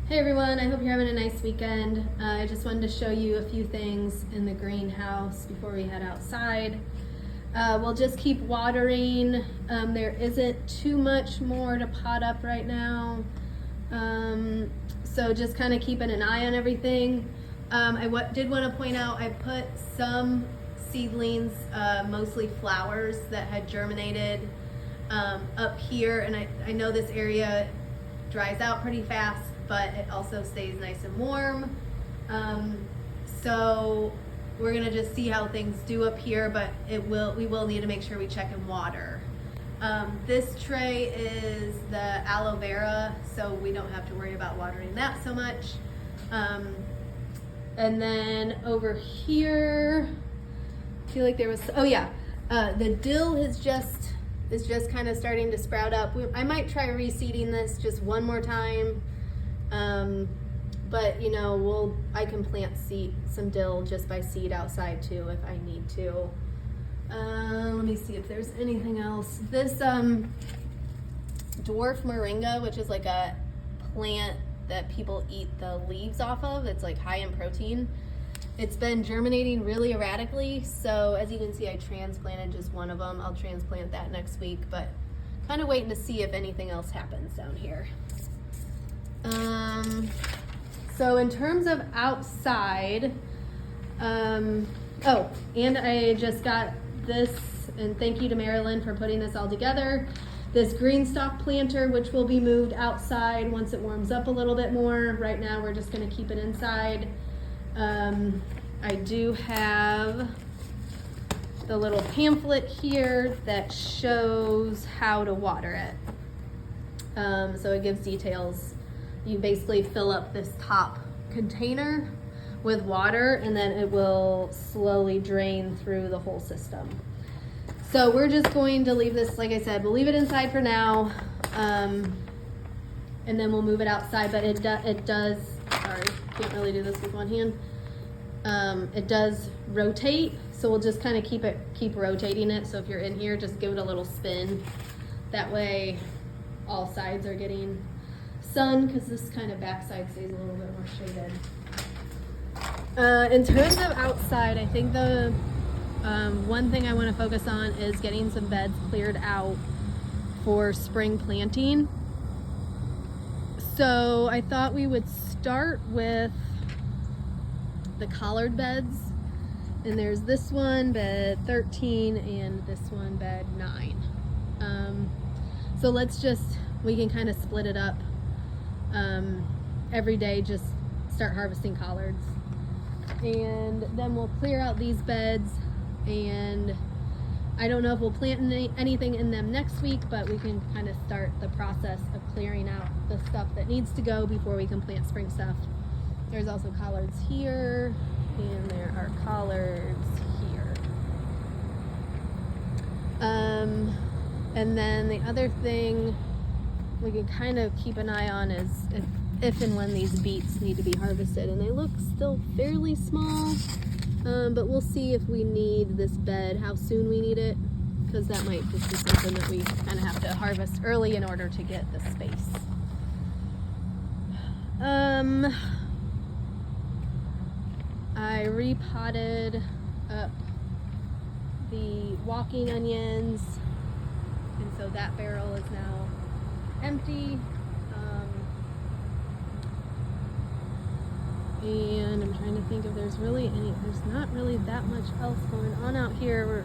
Hey everyone, I hope you're having a nice weekend. I just wanted to show you a few things in the greenhouse before we head outside. We'll just keep watering. There isn't too much more to pot up right now. So just kind of keeping an eye on everything. I did want to point out I put some seedlings, mostly flowers that had germinated up here, and I know this area dries out pretty fast, but it also stays nice and warm. So we're gonna just see how things do up here, but we will need to make sure we check and water. This tray is the aloe vera, so we don't have to worry about watering that so much. And then over here, I feel like there was, oh yeah, the dill is just kind of starting to sprout up. I might try reseeding this just one more time. But you know, I can plant some dill just by seed outside too if I need to. Let me see if there's anything else. This dwarf moringa, which is like a plant that people eat the leaves off of, it's like high in protein. It's been germinating really erratically, so as you can see, I transplanted just one of them. I'll transplant that next week, but kind of waiting to see if anything else happens down here. So in terms of outside, oh, and I just got this, and thank you to Marilyn for putting this all together. This green stalk planter, which will be moved outside once it warms up a little bit more. Right now we're just gonna keep it inside. I do have the little pamphlet here that shows how to water it. So it gives details. You basically fill up this top container with water, and then it will slowly drain through the whole system. So we're just going to leave this, like I said, we'll leave it inside for now, and then we'll move it outside. But it does, sorry, can't really do this with one hand. It does rotate, so we'll just kind of keep rotating it. So if you're in here, just give it a little spin. That way all sides are getting sun, because this kind of backside stays a little bit more shaded. In terms of outside, I think the one thing I want to focus on is getting some beds cleared out for spring planting. So I thought we would start with the collard beds, and there's this one, bed 13, and this one, bed 9. So we can kind of split it up. Every day, just start harvesting collards, and then we'll clear out these beds, and I don't know if we'll plant anything in them next week, but we can kind of start the process of clearing out the stuff that needs to go before we can plant spring stuff. There's also collards here, and there are collards here. And then the other thing we can kind of keep an eye on is if and when these beets need to be harvested, and they look still fairly small, but we'll see if we need this bed, how soon we need it, because that might just be something that we kind of have to harvest early in order to get the space. I repotted up the walking onions, and so that barrel is now empty. And I'm trying to think if there's not really that much else going on out here. We're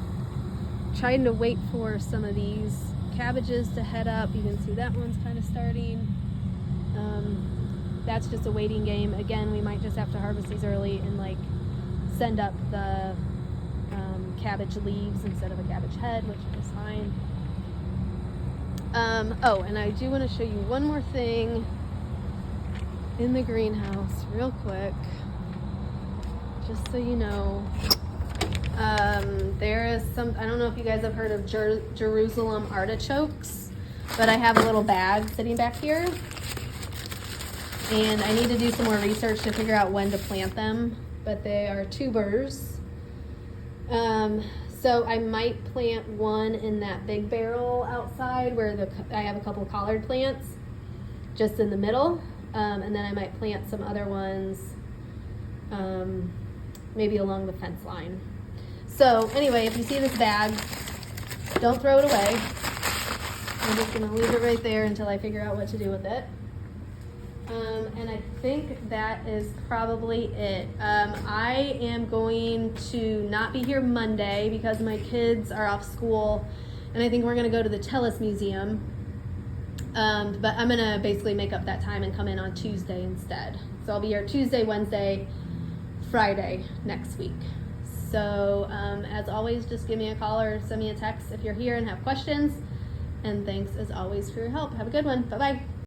trying to wait for some of these cabbages to head up. You can see that one's kind of starting. That's just a waiting game. Again, we might just have to harvest these early and like send up the cabbage leaves instead of a cabbage head, which is fine. Oh, and I do want to show you one more thing in the greenhouse real quick, just so you know. There is I don't know if you guys have heard of Jerusalem artichokes, but I have a little bag sitting back here, and I need to do some more research to figure out when to plant them, but they are tubers. So I might plant one in that big barrel outside where I have a couple collard plants just in the middle. And then I might plant some other ones, maybe along the fence line. So anyway, if you see this bag, don't throw it away. I'm just gonna leave it right there until I figure out what to do with it. And I think that is probably it. I am going to not be here Monday because my kids are off school, and I think we're gonna go to the Tellus Museum. But I'm gonna basically make up that time and come in on Tuesday instead. So I'll be here Tuesday, Wednesday, Friday next week. So as always, just give me a call or send me a text if you're here and have questions. And thanks as always for your help. Have a good one. Bye-bye.